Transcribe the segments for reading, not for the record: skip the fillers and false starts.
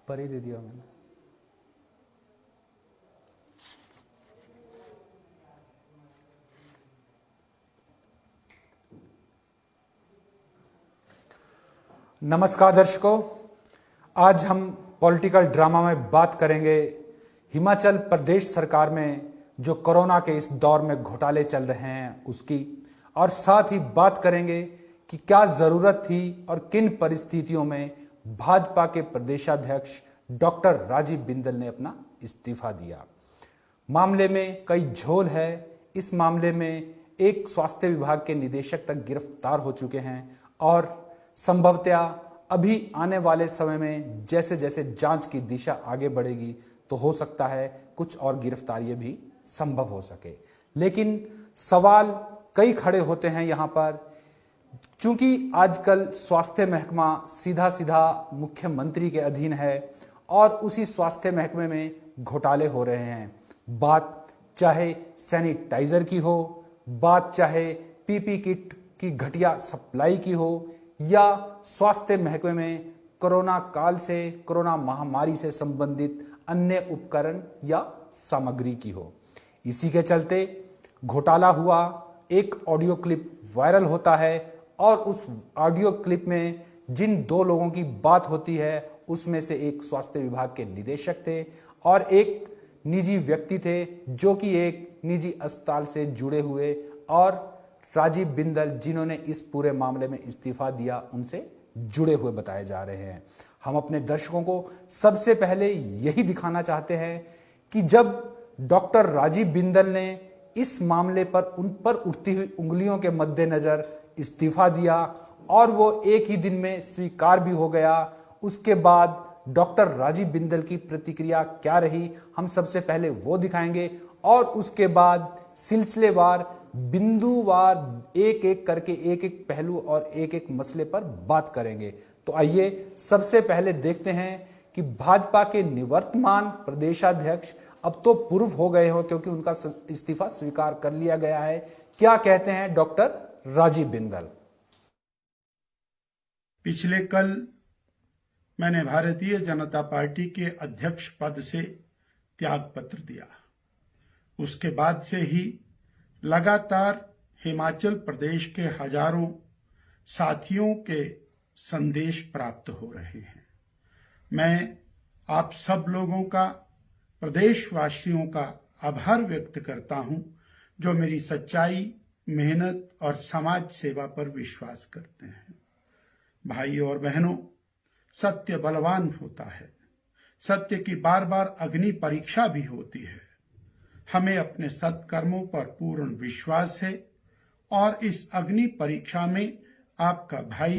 पर ही दे दिया मैंने। नमस्कार दर्शकों, आज हम पॉलिटिकल ड्रामा में बात करेंगे हिमाचल प्रदेश सरकार में जो कोरोना के इस दौर में घोटाले चल रहे हैं उसकी, और साथ ही बात करेंगे कि क्या जरूरत थी और किन परिस्थितियों में भाजपा के प्रदेशाध्यक्ष डॉक्टर राजीव बिंदल ने अपना इस्तीफा दिया। मामले में कई झोल है। इस मामले में एक स्वास्थ्य विभाग के निदेशक तक गिरफ्तार हो चुके हैं और संभवतया अभी आने वाले समय में जैसे जैसे जांच की दिशा आगे बढ़ेगी तो हो सकता है कुछ और गिरफ्तारियां भी संभव हो सके। लेकिन सवाल कई खड़े होते हैं यहां पर, चूंकि आजकल स्वास्थ्य महकमा सीधा सीधा मुख्यमंत्री के अधीन है और उसी स्वास्थ्य महकमे में घोटाले हो रहे हैं। बात चाहे सैनिटाइजर की हो, बात चाहे पीपी किट की घटिया सप्लाई की हो, या स्वास्थ्य महकमे में कोरोना काल से, कोरोना महामारी से संबंधित अन्य उपकरण या सामग्री की हो। इसी के चलते घोटाला हुआ, एक ऑडियो क्लिप वायरल होता है और उस ऑडियो क्लिप में जिन दो लोगों की बात होती है उसमें से एक स्वास्थ्य विभाग के निदेशक थे और एक निजी व्यक्ति थे जो कि एक निजी अस्पताल से जुड़े हुए और राजीव बिंदल जिन्होंने इस पूरे मामले में इस्तीफा दिया उनसे जुड़े हुए बताए जा रहे हैं। हम अपने दर्शकों को सबसे पहले यही दिखाना चाहते हैं कि जब डॉक्टर राजीव बिंदल ने इस मामले पर उन पर उठती हुई उंगलियों के मद्देनजर इस्तीफा दिया और वो एक ही दिन में स्वीकार भी हो गया, उसके बाद डॉक्टर राजीव बिंदल की प्रतिक्रिया क्या रही हम सबसे पहले वो दिखाएंगे और उसके बाद सिलसिलेवार बिंदुवार एक एक करके एक एक पहलू और एक एक मसले पर बात करेंगे। तो आइए सबसे पहले देखते हैं कि भाजपा के निवर्तमान प्रदेशाध्यक्ष, अब तो पूर्व हो गए हो क्योंकि उनका इस्तीफा स्वीकार कर लिया गया है, क्या कहते हैं डॉक्टर राजीव बिंदल। पिछले कल मैंने भारतीय जनता पार्टी के अध्यक्ष पद से त्याग पत्र दिया। उसके बाद से ही लगातार हिमाचल प्रदेश के हजारों साथियों के संदेश प्राप्त हो रहे हैं। मैं आप सब लोगों का, प्रदेशवासियों का आभार व्यक्त करता हूं जो मेरी सच्चाई, मेहनत और समाज सेवा पर विश्वास करते हैं। भाइयों और बहनों, सत्य बलवान होता है। सत्य की बार बार अग्नि परीक्षा भी होती है। हमें अपने सत्कर्मों पर पूर्ण विश्वास है और इस अग्नि परीक्षा में आपका भाई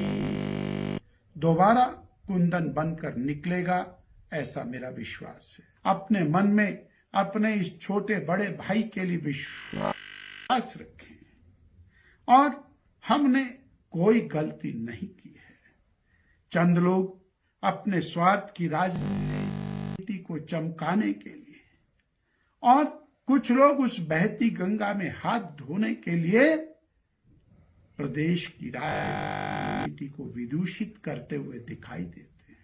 दोबारा कुंदन बनकर निकलेगा, ऐसा मेरा विश्वास है। अपने मन में अपने इस छोटे बड़े भाई के लिए विश्वास रखें और हमने कोई गलती नहीं की है। चंद लोग अपने स्वार्थ की राजनीति को चमकाने के लिए और कुछ लोग उस बहती गंगा में हाथ धोने के लिए प्रदेश की राजनीति को विदूषित करते हुए दिखाई देते हैं।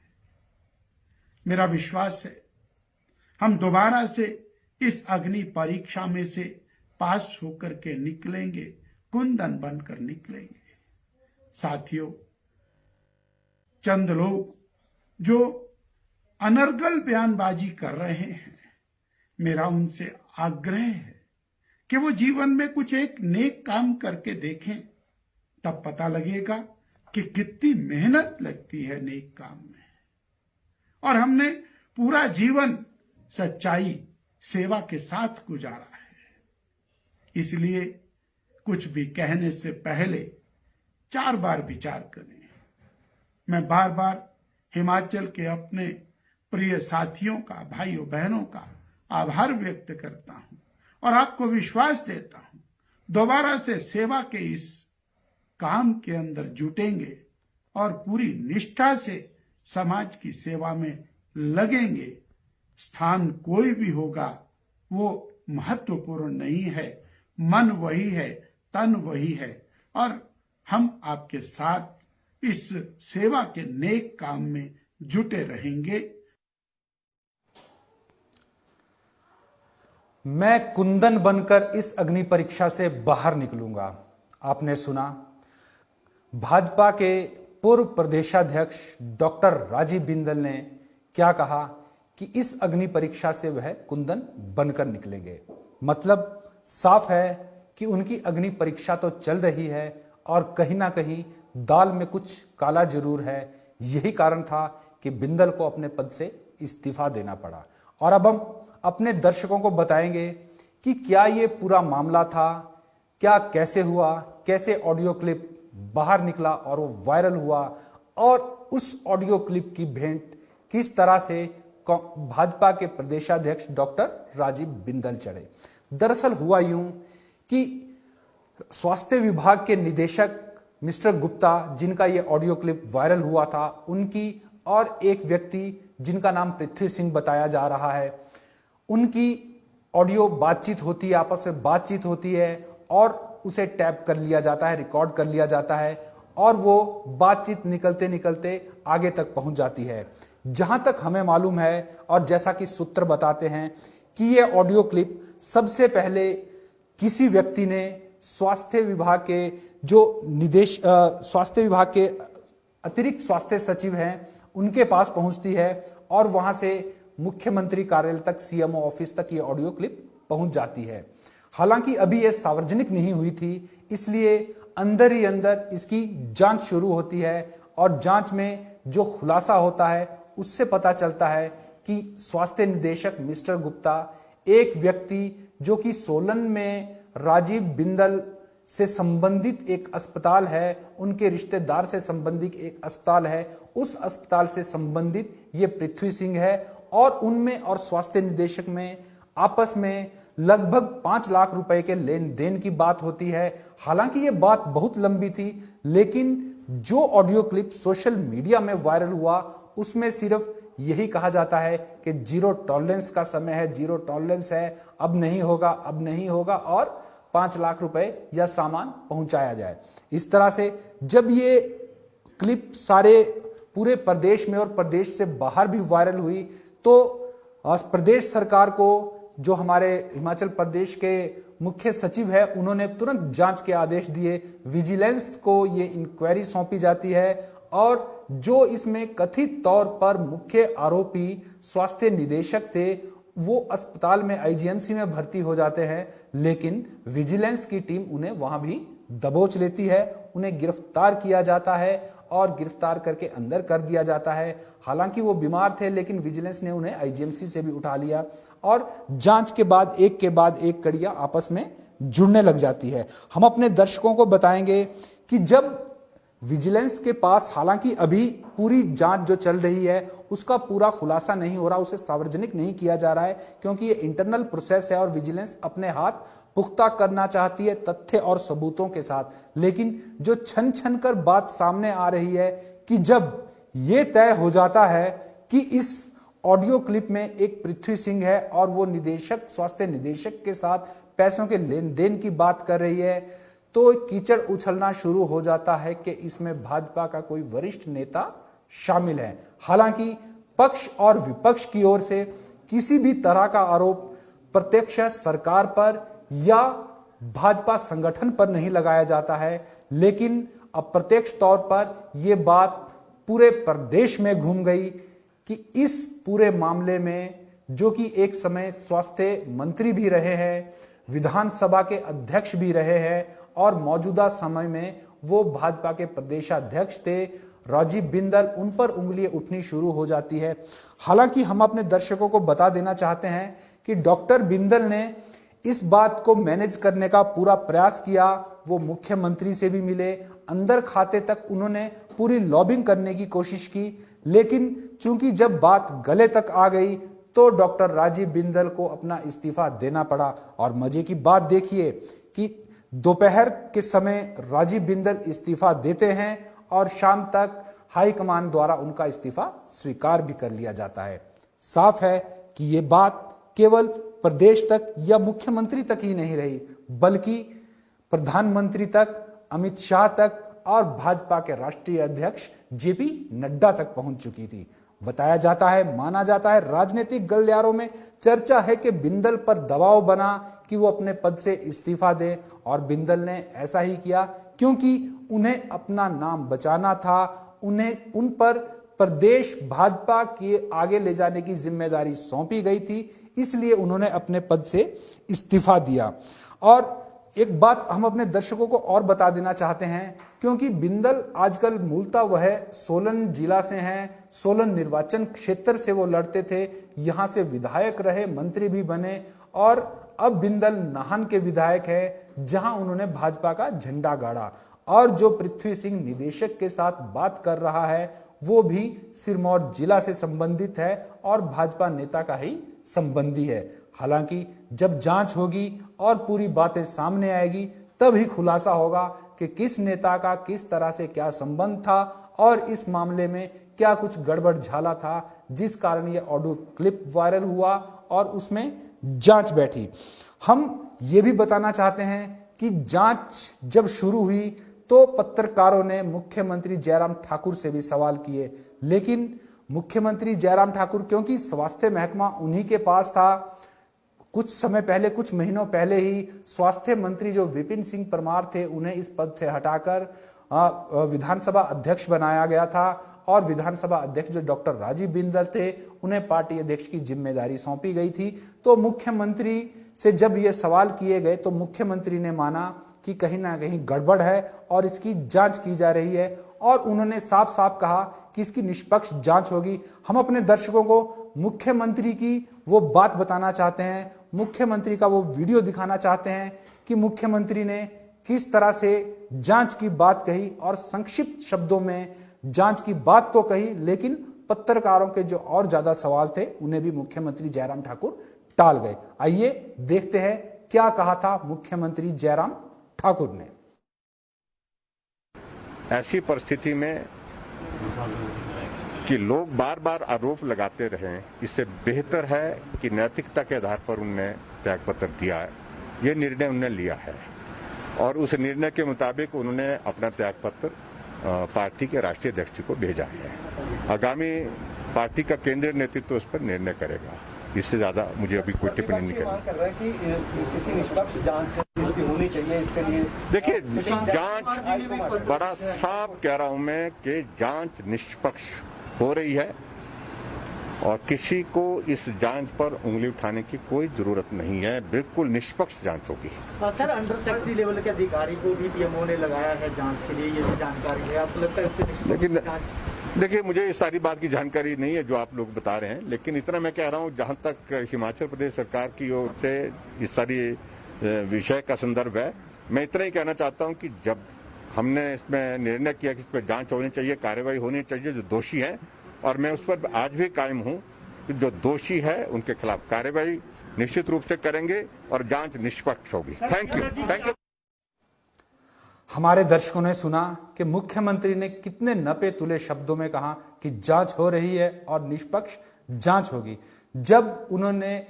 मेरा विश्वास है हम दोबारा से इस अग्नि परीक्षा में से पास होकर के निकलेंगे, कुंदन बनकर निकलेंगे। साथियों, चंद लोग जो अनर्गल बयानबाजी कर रहे हैं, मेरा उनसे आग्रह है कि वो जीवन में कुछ एक नेक काम करके देखें, तब पता लगेगा कि कितनी मेहनत लगती है नेक काम में। और हमने पूरा जीवन सच्चाई, सेवा के साथ गुजारा है। इसलिए कुछ भी कहने से पहले 4 बार विचार करें। मैं बार बार हिमाचल के अपने प्रिय साथियों का, भाइयों बहनों का आभार व्यक्त करता हूं और आपको विश्वास देता हूं दोबारा से सेवा के इस काम के अंदर जुटेंगे और पूरी निष्ठा से समाज की सेवा में लगेंगे। स्थान कोई भी होगा वो महत्वपूर्ण नहीं है, मन वही है, तन वही है और हम आपके साथ इस सेवा के नेक काम में जुटे रहेंगे। मैं कुंदन बनकर इस अग्नि परीक्षा से बाहर निकलूंगा। आपने सुना, भाजपा के पूर्व प्रदेशाध्यक्ष डॉक्टर राजीव बिंदल ने क्या कहा कि इस अग्नि परीक्षा से वह कुंदन बनकर निकलेंगे। मतलब साफ है कि उनकी अग्नि परीक्षा तो चल रही है और कहीं ना कहीं दाल में कुछ काला जरूर है। यही कारण था कि बिंदल को अपने पद से इस्तीफा देना पड़ा। और अब हम अपने दर्शकों को बताएंगे कि क्या ये पूरा मामला था, क्या कैसे हुआ, कैसे ऑडियो क्लिप बाहर निकला और वो वायरल हुआ, और उस ऑडियो क्लिप की भेंट किस तरह से भाजपा के प्रदेशाध्यक्ष डॉक्टर राजीव बिंदल चढ़े। दरअसल हुआ यूं कि स्वास्थ्य विभाग के निदेशक मिस्टर गुप्ता, जिनका ये ऑडियो क्लिप वायरल हुआ था, उनकी और एक व्यक्ति जिनका नाम पृथ्वी सिंह बताया जा रहा है, उनकी ऑडियो बातचीत होती है, आपस में बातचीत होती है और उसे टैप कर लिया जाता है, रिकॉर्ड कर लिया जाता है और वो बातचीत निकलते निकलते आगे तक पहुंच जाती है। जहां तक हमें मालूम है और जैसा कि सूत्र बताते हैं कि ये ऑडियो क्लिप सबसे पहले किसी व्यक्ति ने स्वास्थ्य विभाग के स्वास्थ्य विभाग के अतिरिक्त स्वास्थ्य सचिव हैं, उनके पास पहुंचती है और वहां से मुख्यमंत्री कार्यालय तक, सीएमओ ऑफिस तक ये ऑडियो क्लिप पहुंच जाती है। हालांकि अभी ये सार्वजनिक नहीं हुई थी, इसलिए अंदर ही अंदर इसकी जांच शुरू होती है और जांच में जो खुलासा होता है उससे पता चलता है कि स्वास्थ्य निदेशक मिस्टर गुप्ता एक व्यक्ति जो कि सोलन में राजीव बिंदल से संबंधित एक अस्पताल है, उनके रिश्तेदार से संबंधित एक अस्पताल है, उस अस्पताल से संबंधित ये पृथ्वी सिंह है और उनमें और स्वास्थ्य निदेशक में आपस में लगभग 5 लाख रुपए के लेन देन की बात होती है। हालांकि ये बात बहुत लंबी थी, लेकिन जो ऑडियो क्लिप सोशल मीडिया में वायरल हुआ उसमें सिर्फ यही कहा जाता है कि जीरो टॉलरेंस का समय है, जीरो टॉलरेंस है, अब नहीं होगा, अब नहीं होगा और 5 लाख रुपए या सामान पहुंचाया जाए। इस तरह से जब ये क्लिप सारे पूरे प्रदेश में और प्रदेश से बाहर भी वायरल हुई तो प्रदेश सरकार को, जो हमारे हिमाचल प्रदेश के मुख्य सचिव है, उन्होंने तुरंत जांच के आदेश दिए। विजिलेंस को ये इंक्वायरी सौंपी जाती है और जो इसमें कथित तौर पर मुख्य आरोपी स्वास्थ्य निदेशक थे वो अस्पताल में आईजीएमसी में भर्ती हो जाते हैं, लेकिन विजिलेंस की टीम उन्हें वहां भी दबोच लेती है, उन्हें गिरफ्तार किया जाता है और गिरफ्तार करके अंदर कर दिया जाता है। हालांकि वो बीमार थे, लेकिन विजिलेंस ने उन्हें आईजीएमसी से भी उठा लिया और जांच के बाद एक कड़ियां आपस में जुड़ने लग जाती है। हम अपने दर्शकों को बताएंगे कि जब विजिलेंस के पास, हालांकि अभी पूरी जांच जो चल रही है उसका पूरा खुलासा नहीं हो रहा, उसे सार्वजनिक नहीं किया जा रहा है क्योंकि ये इंटरनल प्रोसेस है और विजिलेंस अपने हाथ पुख्ता करना चाहती है तथ्य और सबूतों के साथ। लेकिन जो छन छन कर बात सामने आ रही है कि जब ये तय हो जाता है कि इस ऑडियो क्लिप में एक पृथ्वी सिंह है और वो निदेशक, स्वास्थ्य निदेशक के साथ पैसों के लेन देन की बात कर रही है, तो कीचड़ उछलना शुरू हो जाता है कि इसमें भाजपा का कोई वरिष्ठ नेता शामिल है। हालांकि पक्ष और विपक्ष की ओर से किसी भी तरह का आरोप प्रत्यक्ष सरकार पर या भाजपा संगठन पर नहीं लगाया जाता है, लेकिन अप्रत्यक्ष तौर पर यह बात पूरे प्रदेश में घूम गई कि इस पूरे मामले में, जो कि एक समय स्वास्थ्य मंत्री भी रहे हैं, विधानसभा के अध्यक्ष भी रहे हैं और मौजूदा समय में वो भाजपा के प्रदेशाध्यक्ष थे राजीव बिंदल, उन पर उंगलियां उठनी शुरू हो जाती है। हालांकि हम अपने दर्शकों को बता देना चाहते हैं कि डॉक्टर बिंदल ने इस बात को मैनेज करने का पूरा प्रयास किया। वो मुख्यमंत्री से भी मिले, अंदर खाते तक उन्होंने पूरी लॉबिंग करने की कोशिश की, लेकिन चूंकि जब बात गले तक आ गई तो डॉक्टर राजीव बिंदल को अपना इस्तीफा देना पड़ा। और मजे की बात देखिए कि दोपहर के समय राजीव बिंदल इस्तीफा देते हैं और शाम तक हाईकमान द्वारा उनका इस्तीफा स्वीकार भी कर लिया जाता है। साफ है कि ये बात केवल प्रदेश तक या मुख्यमंत्री तक ही नहीं रही, बल्कि प्रधानमंत्री तक, अमित शाह तक और भाजपा के राष्ट्रीय अध्यक्ष जेपी नड्डा तक पहुंच चुकी थी। बताया जाता है, माना जाता है। राजनीतिक गलियारों में चर्चा है कि बिंदल पर दबाव बना कि वो अपने पद से इस्तीफा दे और बिंदल ने ऐसा ही किया क्योंकि उन्हें अपना नाम बचाना था। उन पर प्रदेश भाजपा के आगे ले जाने की जिम्मेदारी सौंपी गई थी, इसलिए उन्होंने अपने पद से इस्तीफा दिया। और एक बात हम अपने दर्शकों को और बता देना चाहते हैं, क्योंकि बिंदल आजकल मूलतः वह सोलन जिला से हैं, सोलन निर्वाचन क्षेत्र से वो लड़ते थे, यहां से विधायक रहे, मंत्री भी बने और अब बिंदल नाहन के विधायक है, जहां उन्होंने भाजपा का झंडा गाड़ा। और जो पृथ्वी सिंह निदेशक के साथ बात कर रहा है वो भी सिरमौर जिला से संबंधित है और भाजपा नेता का ही संबंधी है। हालांकि जब जांच होगी और पूरी बातें सामने आएगी तब ही खुलासा होगा कि किस नेता का किस तरह से क्या संबंध था और इस मामले में क्या कुछ गड़बड़ झाला था जिस कारण यह ऑडियो क्लिप वायरल हुआ और उसमें जांच बैठी। हम ये भी बताना चाहते हैं कि जांच जब शुरू हुई तो पत्रकारों ने मुख्यमंत्री जयराम ठाकुर से भी सवाल किए, लेकिन मुख्यमंत्री जयराम ठाकुर, क्योंकि स्वास्थ्य महकमा उन्हीं के पास था, कुछ समय पहले, कुछ महीनों पहले ही स्वास्थ्य मंत्री जो विपिन सिंह परमार थे उन्हें इस पद से हटाकर विधानसभा अध्यक्ष बनाया गया था और विधानसभा अध्यक्ष जो डॉक्टर राजीव बिंदल थे उन्हें पार्टी अध्यक्ष की जिम्मेदारी सौंपी गई थी। तो मुख्यमंत्री से जब ये सवाल किए गए तो मुख्यमंत्री ने माना कि कहीं ना कहीं गड़बड़ है और इसकी जांच की जा रही है और उन्होंने साफ साफ कहा कि इसकी निष्पक्ष जांच होगी। हम अपने दर्शकों को मुख्यमंत्री की वो बात बताना चाहते हैं, मुख्यमंत्री का वो वीडियो दिखाना चाहते हैं कि मुख्यमंत्री ने किस तरह से जांच की बात कही और संक्षिप्त शब्दों में जांच की बात तो कही, लेकिन पत्रकारों के जो और ज्यादा सवाल थे उन्हें भी मुख्यमंत्री जयराम ठाकुर टाल गए। आइए देखते हैं क्या कहा था मुख्यमंत्री जयराम ठाकुर ने। ऐसी परिस्थिति में कि लोग बार बार आरोप लगाते रहें, इससे बेहतर है कि नैतिकता के आधार पर उन्होंने त्यागपत्र दिया है। ये निर्णय उन्होंने लिया है और उस निर्णय के मुताबिक उन्होंने अपना त्यागपत्र पार्टी के राष्ट्रीय अध्यक्ष को भेजा है। आगामी पार्टी का केंद्रीय नेतृत्व उस पर निर्णय करेगा। इससे ज्यादा मुझे अभी कोई टिप्पणी नहीं करनी। किसी निष्पक्ष जांच होनी चाहिए इसके लिए। देखिए, जांच बड़ा साफ कह रहा हूं मैं कि जांच निष्पक्ष हो रही है और किसी को इस जांच पर उंगली उठाने की कोई जरूरत नहीं है। बिल्कुल निष्पक्ष जांच होगी। सर, अंडर सेक्रेटरी लेवल के अधिकारी को भी पीएमओ ने लगाया है जांच के लिए, ये जानकारी है? आपको लगता है इससे? लेकिन देखिए, मुझे इस सारी बात की जानकारी नहीं है जो आप लोग बता रहे हैं, लेकिन इतना मैं कह रहा हूं, जहां तक हिमाचल प्रदेश सरकार की ओर से इस सारी विषय का संदर्भ है, मैं इतना ही कहना चाहता हूं कि जब हमने इसमें निर्णय किया कि इस पर जांच होनी चाहिए, कार्रवाई होनी चाहिए, जो दोषी है, और मैं उस पर आज भी कायम हूं कि जो दोषी है उनके खिलाफ कार्रवाई निश्चित रूप से करेंगे और जांच निष्पक्ष होगी। Thank you. हमारे दर्शकों ने सुना कि मुख्यमंत्री ने कितने नपे तुले शब्दों में कहा कि जांच हो रही है और निष्पक्ष जांच होगी। जब उन्होंने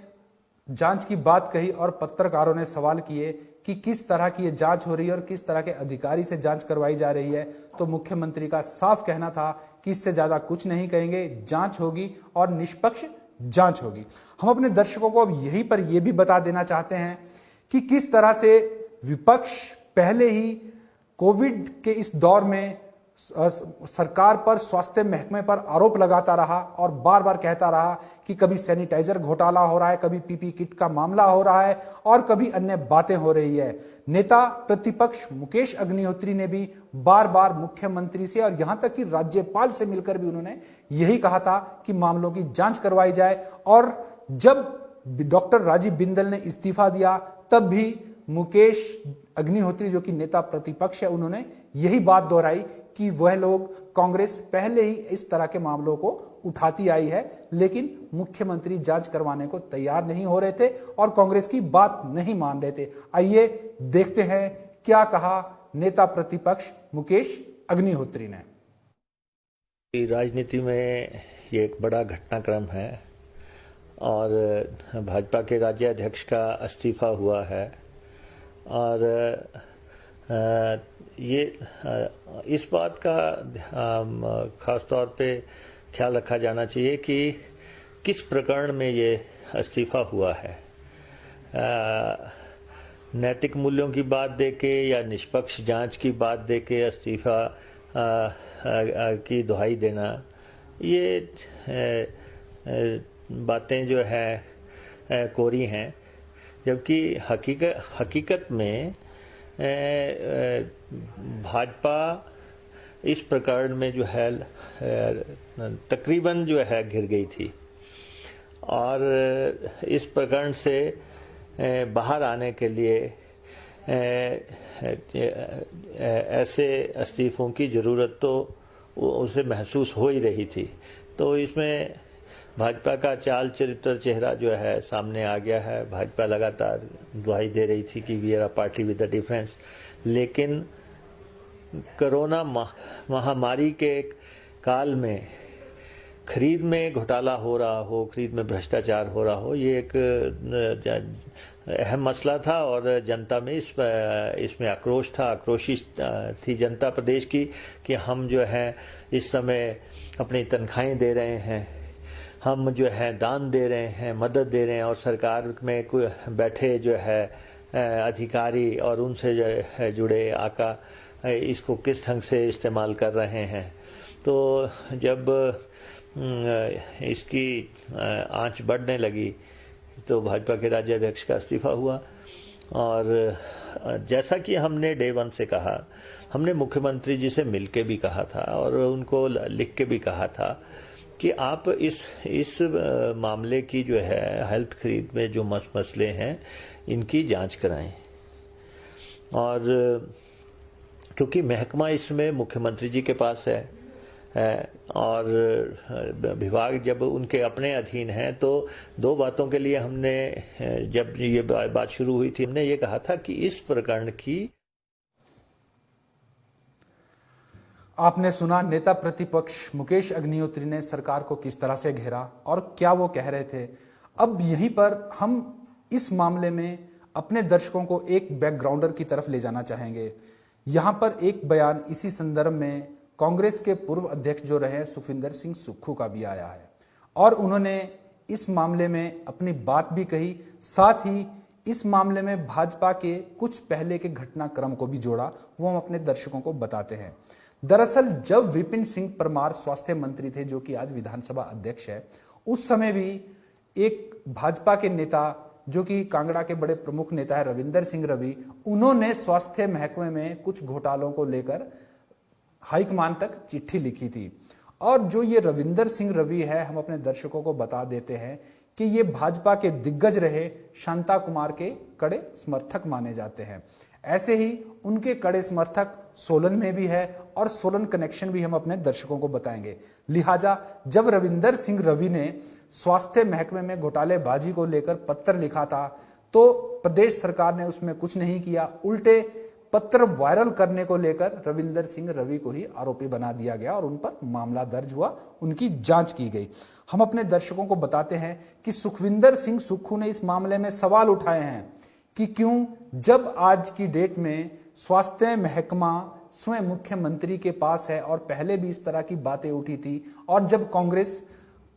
जांच की बात कही और पत्रकारों ने सवाल किए कि किस तरह की ये जांच हो रही है और किस तरह के अधिकारी से जांच करवाई जा रही है, तो मुख्यमंत्री का साफ कहना था कि इससे ज्यादा कुछ नहीं कहेंगे, जांच होगी और निष्पक्ष जांच होगी। हम अपने दर्शकों को अब यहीं पर यह भी बता देना चाहते हैं कि किस तरह से विपक्ष पहले ही कोविड के इस दौर में सरकार पर, स्वास्थ्य महकमे पर आरोप लगाता रहा और बार बार कहता रहा कि कभी सैनिटाइजर घोटाला हो रहा है, कभी पीपी किट का मामला हो रहा है और कभी अन्य बातें हो रही है। नेता प्रतिपक्ष मुकेश अग्निहोत्री ने भी बार बार मुख्यमंत्री से और यहां तक कि राज्यपाल से मिलकर भी उन्होंने यही कहा था कि मामलों की जांच करवाई जाए। और जब डॉक्टर राजीव बिंदल ने इस्तीफा दिया तब भी मुकेश अग्निहोत्री जो कि नेता प्रतिपक्ष है, उन्होंने यही बात दोहराई कि वह लोग, कांग्रेस पहले ही इस तरह के मामलों को उठाती आई है, लेकिन मुख्यमंत्री जांच करवाने को तैयार नहीं हो रहे थे और कांग्रेस की बात नहीं मान रहे थे। आइए देखते हैं क्या कहा नेता प्रतिपक्ष मुकेश अग्निहोत्री ने। राजनीति में ये एक बड़ा घटनाक्रम है और भाजपा के राज्य अध्यक्ष का इस्तीफा हुआ है और ये इस बात का खास तौर पे ख्याल रखा जाना चाहिए कि किस प्रकरण में ये इस्तीफा हुआ है। नैतिक मूल्यों की बात देके या निष्पक्ष जांच की बात देके इस्तीफा की दुहाई देना, ये बातें जो है कोरी हैं, जबकि हकीकत में भाजपा इस प्रकरण में जो है तकरीबन जो है घिर गई थी और इस प्रकरण से बाहर आने के लिए ऐसे इस्तीफों की ज़रूरत तो उसे महसूस हो ही रही थी। तो इसमें भाजपा का चाल चरित्र चेहरा जो है सामने आ गया है। भाजपा लगातार दुहाई दे रही थी कि we are a party with a difference, लेकिन कोरोना महामारी के काल में खरीद में घोटाला हो रहा हो, खरीद में भ्रष्टाचार हो रहा हो, ये एक अहम मसला था और जनता में इसमें आक्रोश था, आक्रोशित थी जनता प्रदेश की कि हम जो है इस समय अपनी तनख्वाहें दे रहे हैं, हम जो है दान दे रहे हैं, मदद दे रहे हैं और सरकार में कोई बैठे जो है अधिकारी और उनसे जो है जुड़े आका इसको किस ढंग से इस्तेमाल कर रहे हैं। तो जब इसकी आंच बढ़ने लगी तो भाजपा के राज्य अध्यक्ष का इस्तीफा हुआ और जैसा कि हमने डे 1 से कहा, हमने मुख्यमंत्री जी से मिलके भी कहा था और उनको लिख के भी कहा था कि आप इस मामले की जो है हेल्थ खरीद में जो मसले हैं इनकी जांच कराएं। और क्योंकि महकमा इसमें मुख्यमंत्री जी के पास है और विभाग जब उनके अपने अधीन है, तो दो बातों के लिए हमने जब ये बात शुरू हुई थी, हमने ये कहा था कि इस प्रकरण की आपने सुना नेता प्रतिपक्ष मुकेश अग्निहोत्री ने सरकार को किस तरह से घेरा और क्या वो कह रहे थे। अब यहीं पर हम इस मामले में अपने दर्शकों को एक बैकग्राउंडर की तरफ ले जाना चाहेंगे। यहां पर एक बयान इसी संदर्भ में कांग्रेस के पूर्व अध्यक्ष जो रहे सुखविंदर सिंह सुक्खू का भी आया है और उन्होंने इस मामले में अपनी बात भी कही, साथ ही इस मामले में भाजपा के कुछ पहले के घटनाक्रम को भी जोड़ा, वो हम अपने दर्शकों को बताते हैं। दरअसल जब विपिन सिंह परमार स्वास्थ्य मंत्री थे, जो कि आज विधानसभा अध्यक्ष है, उस समय भी एक भाजपा के नेता जो कि कांगड़ा के बड़े प्रमुख नेता है रविंदर सिंह रवि, उन्होंने स्वास्थ्य महकमे में कुछ घोटालों को लेकर हाईकमान तक चिट्ठी लिखी थी। और जो ये रविंदर सिंह रवि है, हम अपने दर्शकों को बता देते हैं कि ये भाजपा के दिग्गज रहे शांता कुमार के कड़े समर्थक माने जाते हैं। ऐसे ही उनके कड़े समर्थक सोलन में भी है और सोलन कनेक्शन भी हम अपने दर्शकों को बताएंगे। लिहाजा जब रविंदर सिंह रवि ने स्वास्थ्य महकमे में घोटालेबाजी को लेकर पत्र लिखा था, तो प्रदेश सरकार ने उसमें कुछ नहीं किया, उल्टे पत्र वायरल करने को लेकर रविंदर सिंह रवि को ही आरोपी बना दिया गया और उन पर मामला दर्ज हुआ, उनकी जांच की गई। हम अपने दर्शकों को बताते हैं कि सुखविंदर सिंह सुक्खू ने इस मामले में सवाल उठाए हैं कि क्यों, जब आज की डेट में स्वास्थ्य महकमा स्वयं मुख्यमंत्री के पास है और पहले भी इस तरह की बातें उठी थी, और जब कांग्रेस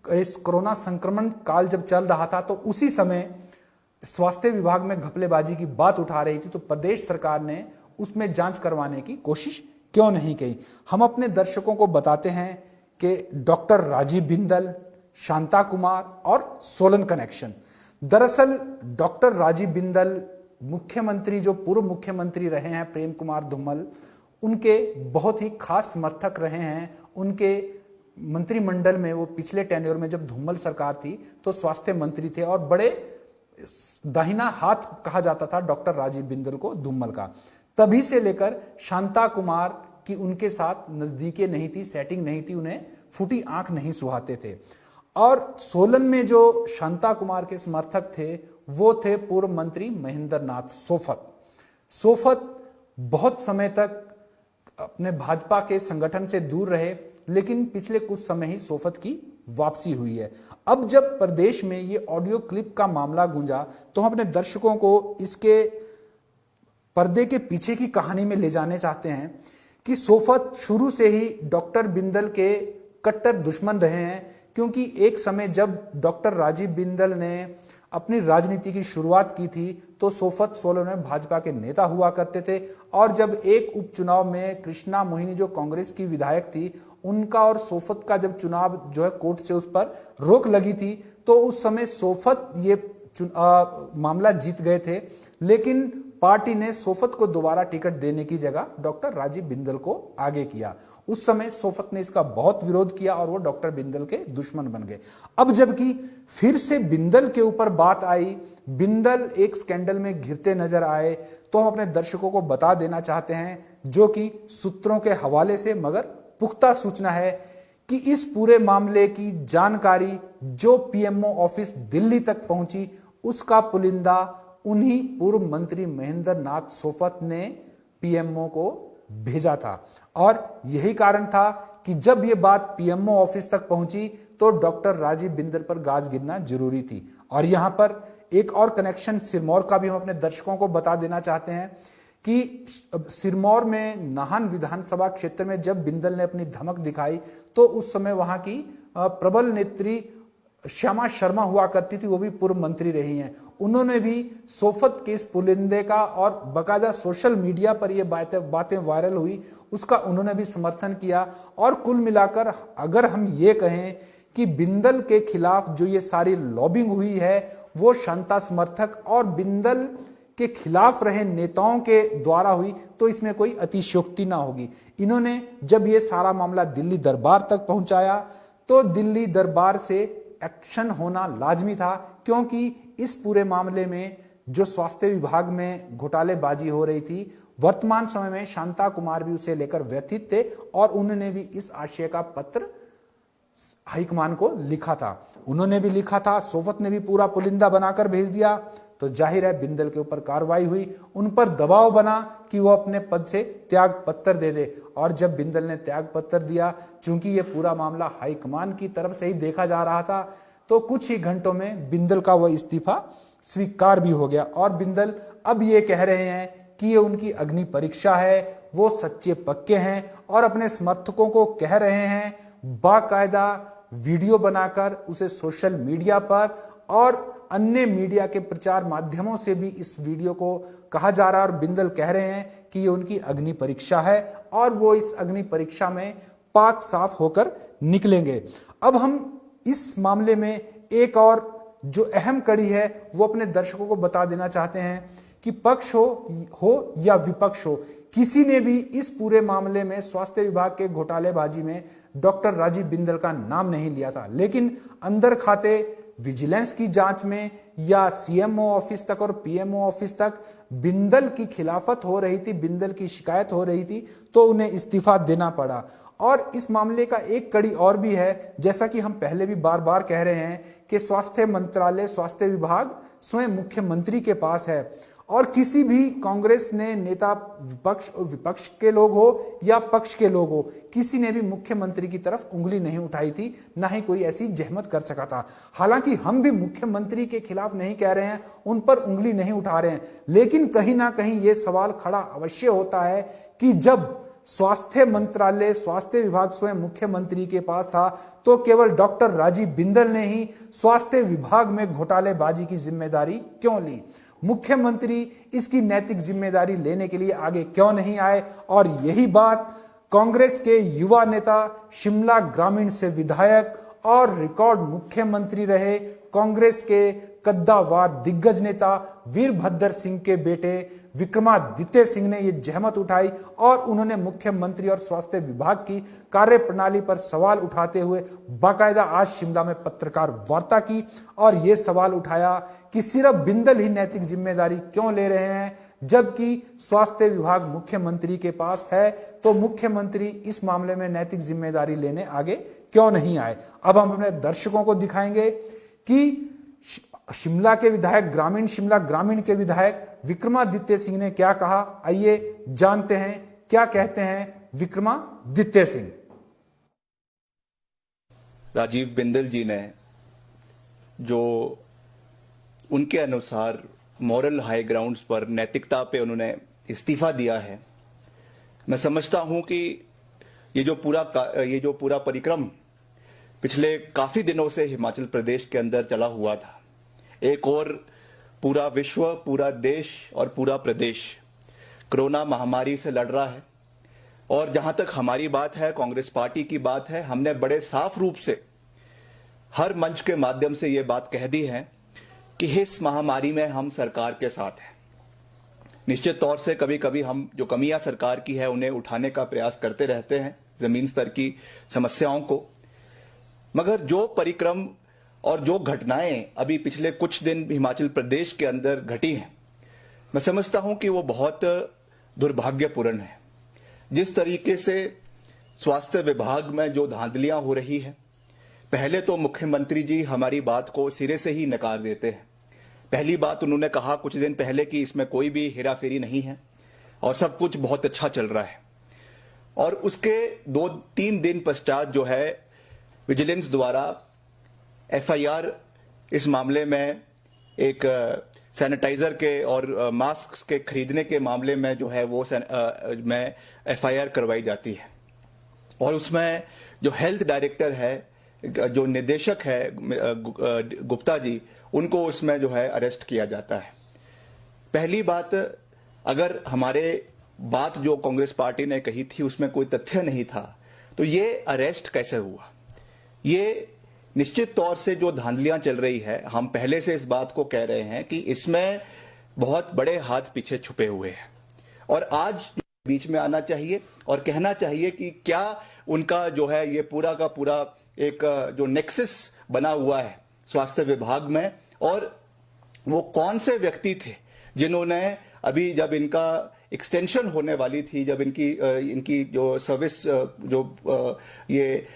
इस कोरोना संक्रमण काल जब चल रहा था तो उसी समय स्वास्थ्य विभाग में घपलेबाजी की बात उठा रही थी, तो प्रदेश सरकार ने उसमें जांच करवाने की कोशिश क्यों नहीं की। हम अपने दर्शकों को बताते हैं कि डॉक्टर राजीव बिंदल, शांता कुमार और सोलन कनेक्शन। दरअसल डॉक्टर राजीव बिंदल मुख्यमंत्री, जो पूर्व मुख्यमंत्री रहे हैं प्रेम कुमार धूमल, उनके बहुत ही खास समर्थक रहे हैं। उनके मंत्रिमंडल में, वो पिछले टेन्योर में जब धूमल सरकार थी तो स्वास्थ्य मंत्री थे और बड़े दाहिना हाथ कहा जाता था डॉक्टर राजीव बिंदल को धूमल का। तभी से लेकर शांता कुमार की उनके साथ नजदीकी नहीं थी, सेटिंग नहीं थी, उन्हें फूटी आंख नहीं सुहाते थे। और सोलन में जो शांता कुमार के समर्थक थे वो थे पूर्व मंत्री महेंद्र नाथ सोफत। सोफत बहुत समय तक अपने भाजपा के संगठन से दूर रहे, लेकिन पिछले कुछ समय ही सोफत की वापसी हुई है। अब जब प्रदेश में ये ऑडियो क्लिप का मामला गूंजा तो हम अपने दर्शकों को इसके पर्दे के पीछे की कहानी में ले जाने चाहते हैं कि सोफत शुरू से ही डॉक्टर बिंदल के कट्टर दुश्मन रहे हैं, क्योंकि एक समय जब डॉक्टर राजीव बिंदल ने अपनी राजनीति की शुरुआत की थी तो सोफत सोलन में भाजपा के नेता हुआ करते थे, और जब एक उपचुनाव में कृष्णा मोहिनी जो कांग्रेस की विधायक थी, उनका और सोफत का जब चुनाव जो है कोर्ट से उस पर रोक लगी थी, तो उस समय सोफत ये मामला जीत गए थे। लेकिन पार्टी ने सोफत को दोबारा टिकट देने की जगह डॉक्टर राजीव बिंदल को आगे किया। उस समय सोफत ने इसका बहुत विरोध किया और वो डॉक्टर बिंदल के दुश्मन बन गए। अब जबकि फिर से बिंदल के ऊपर बात आई, बिंदल एक स्कैंडल में घिरते नजर आए, तो हम अपने दर्शकों को बता देना चाहते हैं, जो कि सूत्रों के हवाले से मगर पुख्ता सूचना है, कि इस पूरे मामले की जानकारी जो पीएमओ ऑफिस दिल्ली तक पहुंची, उसका पुलिंदा उन्हीं पूर्व मंत्री महेंद्र नाथ सोफत ने पीएमओ को भेजा था। और यही कारण था कि जब यह बात पीएमओ ऑफिस तक पहुंची तो डॉक्टर राजीव बिंदल पर गाज गिरना जरूरी थी। और यहां पर एक और कनेक्शन सिरमौर का भी हम अपने दर्शकों को बता देना चाहते हैं कि सिरमौर में नाहन विधानसभा क्षेत्र में जब बिंदल ने अपनी धमक दिखाई, तो उस समय वहां की प्रबल नेत्री श्यामा शर्मा हुआ करती थी, वो भी पूर्व मंत्री रही हैं। उन्होंने भी सोफत के इस पुलिंदे का, और बकायदा सोशल मीडिया पर ये बातें वायरल हुई, उसका उन्होंने भी समर्थन किया। और कुल मिलाकर अगर हम ये कहें कि बिंदल के खिलाफ जो ये सारी लॉबिंग हुई है, वो शांता समर्थक और बिंदल के खिलाफ रहे नेताओं के द्वारा हुई, तो इसमें कोई अतिशयोक्ति ना होगी। इन्होंने जब ये सारा मामला दिल्ली दरबार तक पहुंचाया, तो दिल्ली दरबार से एक्शन होना लाजमी था, क्योंकि इस पूरे मामले में जो स्वास्थ्य विभाग में घोटालेबाजी हो रही थी, वर्तमान समय में शांता कुमार भी उसे लेकर व्यथित थे, और उन्होंने भी इस आशय का पत्र हाईकमान को लिखा था। उन्होंने भी लिखा था, सोफत ने भी पूरा पुलिंदा बनाकर भेज दिया, तो जाहिर है बिंदल के ऊपर कार्रवाई हुई, उन पर दबाव बना कि वो अपने पद से त्याग पत्र दे दे। और जब बिंदल ने त्याग पत्र दिया, चूंकि ये पूरा मामला हाईकमान की तरफ से ही देखा जा रहा था, तो कुछ ही घंटों में बिंदल का वह इस्तीफा स्वीकार भी हो गया। और बिंदल अब ये कह रहे हैं कि ये उनकी अग्नि परीक्षा है, वो सच्चे पक्के हैं, और अपने समर्थकों को कह रहे हैं, बाकायदा वीडियो बनाकर उसे सोशल मीडिया पर और अन्य मीडिया के प्रचार माध्यमों से भी इस वीडियो को कहा जा रहा है, और बिंदल कह रहे हैं कि ये उनकी अग्नि परीक्षा है और वो इस अग्नि परीक्षा में पाक साफ होकर निकलेंगे। अब हम इस मामले में एक और जो अहम कड़ी है वो अपने दर्शकों को बता देना चाहते हैं कि पक्ष हो या विपक्ष हो, किसी ने भी इस पूरे मामले में स्वास्थ्य विभाग के घोटालेबाजी में डॉक्टर राजीव बिंदल का नाम नहीं लिया था। लेकिन अंदर खाते विजिलेंस की जांच में या सीएमओ ऑफिस तक और पीएमओ ऑफिस तक बिंदल की खिलाफत हो रही थी, बिंदल की शिकायत हो रही थी, तो उन्हें इस्तीफा देना पड़ा। और इस मामले का एक कड़ी और भी है, जैसा कि हम पहले भी बार बार कह रहे हैं कि स्वास्थ्य मंत्रालय, स्वास्थ्य विभाग स्वयं मुख्यमंत्री के पास है, और किसी भी कांग्रेस ने नेता विपक्ष के लोग हो या पक्ष के लोग हो, किसी ने भी मुख्यमंत्री की तरफ उंगली नहीं उठाई थी, ना ही कोई ऐसी जहमत कर सका था। हालांकि हम भी मुख्यमंत्री के खिलाफ नहीं कह रहे हैं, उन पर उंगली नहीं उठा रहे हैं, लेकिन कहीं ना कहीं यह सवाल खड़ा अवश्य होता है कि जब स्वास्थ्य मंत्रालय, स्वास्थ्य विभाग स्वयं मुख्यमंत्री के पास था, तो केवल डॉक्टर राजीव बिंदल ने ही स्वास्थ्य विभाग में घोटालेबाजी की जिम्मेदारी क्यों ली? मुख्यमंत्री इसकी नैतिक जिम्मेदारी लेने के लिए आगे क्यों नहीं आए? और यही बात कांग्रेस के युवा नेता, शिमला ग्रामीण से विधायक और रिकॉर्ड मुख्यमंत्री रहे कांग्रेस के कद्दावार दिग्गज नेता वीरभद्र सिंह के बेटे विक्रमादित्य सिंह ने यह जहमत उठाई, और उन्होंने मुख्यमंत्री और स्वास्थ्य विभाग की कार्यप्रणाली पर सवाल उठाते हुए बाकायदा आज शिमला में पत्रकार वार्ता की, और यह सवाल उठाया कि सिर्फ बिंदल ही नैतिक जिम्मेदारी क्यों ले रहे हैं, जबकि स्वास्थ्य विभाग मुख्यमंत्री के पास है, तो मुख्यमंत्री इस मामले में नैतिक जिम्मेदारी लेने आगे क्यों नहीं आए? अब हम अपने दर्शकों को दिखाएंगे कि शिमला के विधायक, ग्रामीण शिमला ग्रामीण के विधायक विक्रमादित्य सिंह ने क्या कहा। आइए जानते हैं क्या कहते हैं विक्रमादित्य सिंह। राजीव बिंदल जी ने जो उनके अनुसार मॉरल हाई ग्राउंड्स पर, नैतिकता पे उन्होंने इस्तीफा दिया है, मैं समझता हूं कि ये जो पूरा परिक्रम पिछले काफी दिनों से हिमाचल प्रदेश के अंदर चला हुआ था। एक और पूरा विश्व, पूरा देश और पूरा प्रदेश कोरोना महामारी से लड़ रहा है। और जहां तक हमारी बात है, कांग्रेस पार्टी की बात है, हमने बड़े साफ रूप से हर मंच के माध्यम से ये बात कह दी है कि इस महामारी में हम सरकार के साथ हैं। निश्चित तौर से कभी कभी हम जो कमियां सरकार की है उन्हें उठाने का प्रयास करते रहते हैं, जमीन स्तर की समस्याओं को, मगर जो परिक्रम और जो घटनाएं अभी पिछले कुछ दिन हिमाचल प्रदेश के अंदर घटी हैं, मैं समझता हूं कि वो बहुत दुर्भाग्यपूर्ण है। जिस तरीके से स्वास्थ्य विभाग में जो धांधलियां हो रही है, पहले तो मुख्यमंत्री जी हमारी बात को सिरे से ही नकार देते हैं। पहली बात उन्होंने कहा कुछ दिन पहले कि इसमें कोई भी हेराफेरी नहीं है और सब कुछ बहुत अच्छा चल रहा है। और उसके 2-3 दिन पश्चात जो है विजिलेंस द्वारा एफआईआर इस मामले में एक सैनिटाइजर के और मास्क के खरीदने के मामले में जो है वो में एफआईआर करवाई जाती है। और उसमें जो हेल्थ डायरेक्टर है, जो निदेशक है गुप्ता जी, उनको उसमें जो है अरेस्ट किया जाता है। पहली बात, अगर हमारे बात जो कांग्रेस पार्टी ने कही थी उसमें कोई तथ्य नहीं था तो ये अरेस्ट कैसे हुआ? ये निश्चित तौर से जो धांधलियां चल रही है, हम पहले से इस बात को कह रहे हैं कि इसमें बहुत बड़े हाथ पीछे छुपे हुए हैं। और आज बीच में आना चाहिए और कहना चाहिए कि क्या उनका जो है ये पूरा का पूरा एक जो नेक्सस बना हुआ है स्वास्थ्य विभाग में, और वो कौन से व्यक्ति थे जिन्होंने अभी जब इनका एक्सटेंशन होने वाली थी, जब इनकी जो सर्विस ये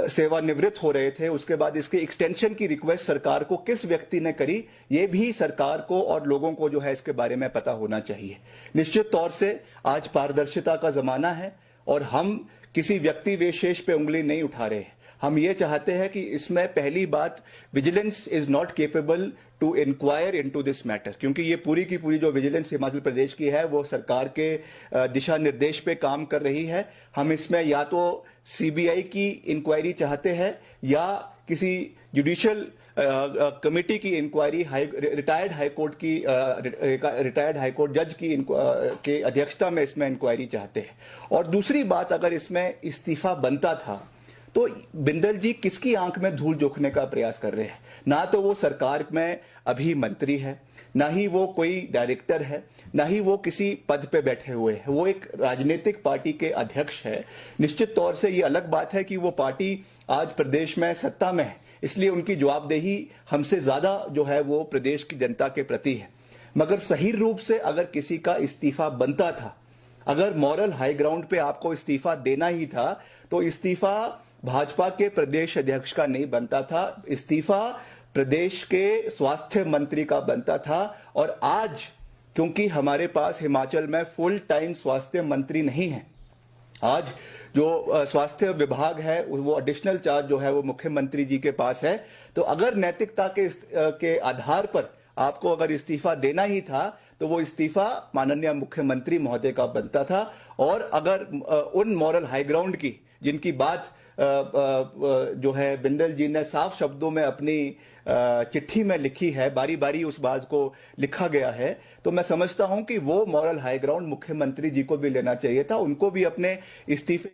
सेवानिवृत्त हो रहे थे, उसके बाद इसके एक्सटेंशन की रिक्वेस्ट सरकार को किस व्यक्ति ने करी, ये भी सरकार को और लोगों को जो है इसके बारे में पता होना चाहिए। निश्चित तौर से आज पारदर्शिता का जमाना है और हम किसी व्यक्ति विशेष पे उंगली नहीं उठा रहे हैं। हम ये चाहते हैं कि इसमें पहली बात, vigilance is not capable to inquire into this matter, क्योंकि ये पूरी की पूरी जो विजिलेंस हिमाचल प्रदेश की है वो सरकार के दिशा निर्देश पे काम कर रही है। हम इसमें या तो सीबीआई की इंक्वायरी चाहते हैं या किसी जुडिशियल कमेटी की इंक्वायरी, रिटायर्ड हाईकोर्ट जज की के अध्यक्षता में इसमें इंक्वायरी चाहते हैं। और दूसरी बात, अगर इसमें इस्तीफा बनता था तो बिंदल जी किसकी आंख में धूल झोंकने का प्रयास कर रहे हैं? ना तो वो सरकार में अभी मंत्री है, ना ही वो कोई डायरेक्टर है, ना ही वो किसी पद पे बैठे हुए हैं। वो एक राजनीतिक पार्टी के अध्यक्ष है। निश्चित तौर से ये अलग बात है कि वो पार्टी आज प्रदेश में सत्ता में है, इसलिए उनकी जवाबदेही हमसे ज्यादा जो है वो प्रदेश की जनता के प्रति है। मगर सही रूप से अगर किसी का इस्तीफा बनता था, अगर मॉरल हाई ग्राउंड पे आपको इस्तीफा देना ही था, तो इस्तीफा भाजपा के प्रदेश अध्यक्ष का नहीं बनता था, इस्तीफा प्रदेश के स्वास्थ्य मंत्री का बनता था। और आज क्योंकि हमारे पास हिमाचल में फुल टाइम स्वास्थ्य मंत्री नहीं है, आज जो स्वास्थ्य विभाग है वो एडिशनल चार्ज जो है वो मुख्यमंत्री जी के पास है। तो अगर नैतिकता के आधार पर आपको अगर इस्तीफा देना ही था तो वो इस्तीफा माननीय मुख्यमंत्री महोदय का बनता था। और अगर उन मॉरल हाई ग्राउंड की जिनकी बात जो है बिंदल जी ने साफ शब्दों में अपनी चिट्ठी में लिखी है, बारी बारी उस बात को लिखा गया है, तो मैं समझता हूं कि वो मॉरल हाई ग्राउंड मुख्यमंत्री जी को भी लेना चाहिए था, उनको भी अपने इस्तीफे।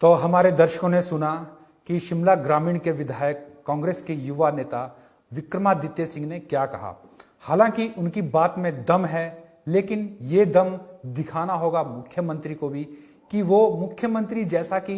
तो हमारे दर्शकों ने सुना कि शिमला ग्रामीण के विधायक कांग्रेस के युवा नेता विक्रमादित्य सिंह ने क्या कहा। हालांकि उनकी बात में दम है, लेकिन ये दम दिखाना होगा मुख्यमंत्री को भी कि वो मुख्यमंत्री जैसा कि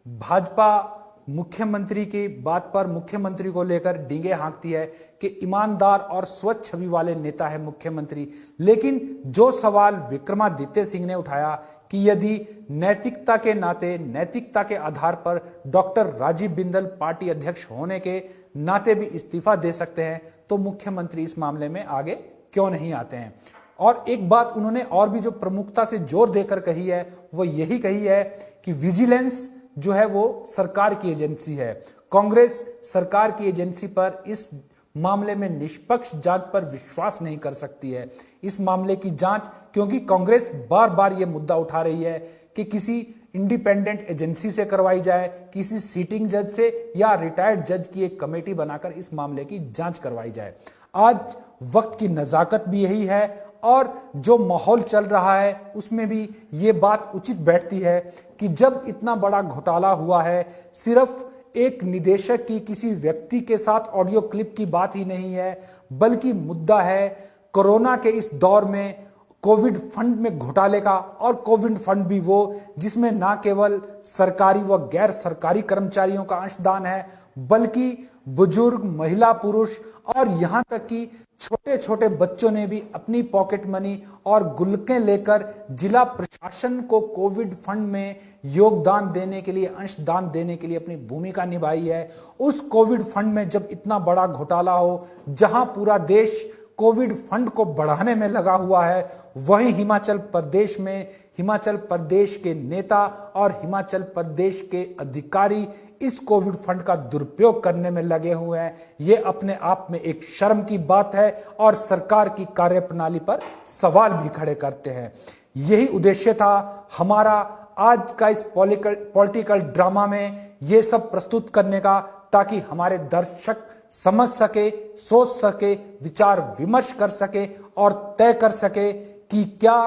भाजपा मुख्यमंत्री की बात पर मुख्यमंत्री को लेकर डींगे हाँकती है कि ईमानदार और स्वच्छ छवि वाले नेता है मुख्यमंत्री। लेकिन जो सवाल विक्रमादित्य सिंह ने उठाया कि यदि नैतिकता के नाते, नैतिकता के आधार पर डॉक्टर राजीव बिंदल पार्टी अध्यक्ष होने के नाते भी इस्तीफा दे सकते हैं, तो मुख्यमंत्री इस मामले में आगे क्यों नहीं आते हैं। और एक बात उन्होंने और भी जो प्रमुखता से जोर देकर कही है वो यही कही है कि विजिलेंस जो है वो सरकार की एजेंसी है। कांग्रेस सरकार की एजेंसी पर इस मामले में निष्पक्ष जांच पर विश्वास नहीं कर सकती है। इस मामले की जांच, क्योंकि कांग्रेस बार बार यह मुद्दा उठा रही है कि किसी इंडिपेंडेंट एजेंसी से करवाई जाए, किसी सीटिंग जज से या रिटायर्ड जज की एक कमेटी बनाकर इस मामले की जांच करवाई जाए। आज वक्त की नजाकत भी यही है और जो माहौल चल रहा है उसमें भी ये बात उचित बैठती है कि जब इतना बड़ा घोटाला हुआ है, सिर्फ एक निदेशक की किसी व्यक्ति के साथ ऑडियो क्लिप की बात ही नहीं है, बल्कि मुद्दा है कोरोना के इस दौर में कोविड फंड में घोटाले का। और कोविड फंड भी वो जिसमें ना केवल सरकारी व गैर सरकारी कर्मचारियों का अंशदान है, बल्कि बुजुर्ग, महिला, पुरुष और यहां तक कि छोटे छोटे बच्चों ने भी अपनी पॉकेट मनी और गुल्लकें लेकर जिला प्रशासन को कोविड फंड में योगदान देने के लिए, अंशदान देने के लिए अपनी भूमिका निभाई है। उस कोविड फंड में जब इतना बड़ा घोटाला हो, जहां पूरा देश कोविड फंड को बढ़ाने में लगा हुआ है, वहीं हिमाचल प्रदेश में हिमाचल प्रदेश के नेता और हिमाचल प्रदेश के अधिकारी इस कोविड फंड का दुरुपयोग करने में लगे हुए हैं। यह अपने आप में एक शर्म की बात है और सरकार की कार्यप्रणाली पर सवाल भी खड़े करते हैं। यही उद्देश्य था हमारा आज का इस पॉलिटिकल ड्रामा में ये सब प्रस्तुत करने का, ताकि हमारे दर्शक समझ सके, सोच सके, विचार विमर्श कर सके और तय कर सके कि क्या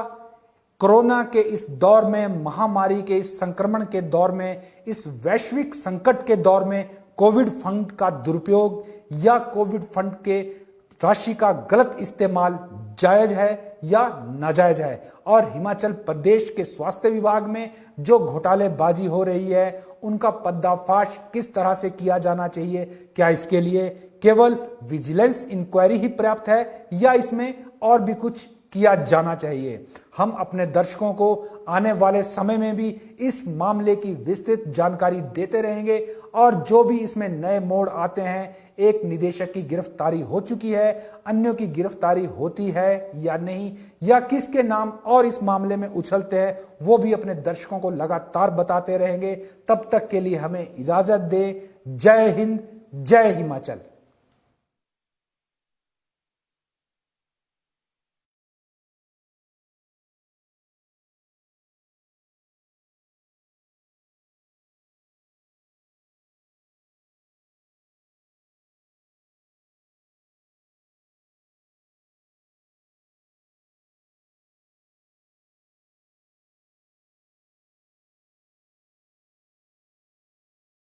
कोरोना के इस दौर में, महामारी के इस संक्रमण के दौर में, इस वैश्विक संकट के दौर में कोविड फंड का दुरुपयोग या कोविड फंड के राशि का गलत इस्तेमाल जायज है या नाजायज है। और हिमाचल प्रदेश के स्वास्थ्य विभाग में जो घोटालेबाजी हो रही है, उनका पर्दाफाश किस तरह से किया जाना चाहिए? क्या इसके लिए केवल विजिलेंस इंक्वायरी ही पर्याप्त है या इसमें और भी कुछ किया जाना चाहिए? हम अपने दर्शकों को आने वाले समय में भी इस मामले की विस्तृत जानकारी देते रहेंगे और जो भी इसमें नए मोड़ आते हैं, एक निदेशक की गिरफ्तारी हो चुकी है, अन्यों की गिरफ्तारी होती है या नहीं, या किसके नाम और इस मामले में उछलते हैं, वो भी अपने दर्शकों को लगातार बताते रहेंगे। तब तक के लिए हमें इजाजत दे। जय हिंद, जय हिमाचल।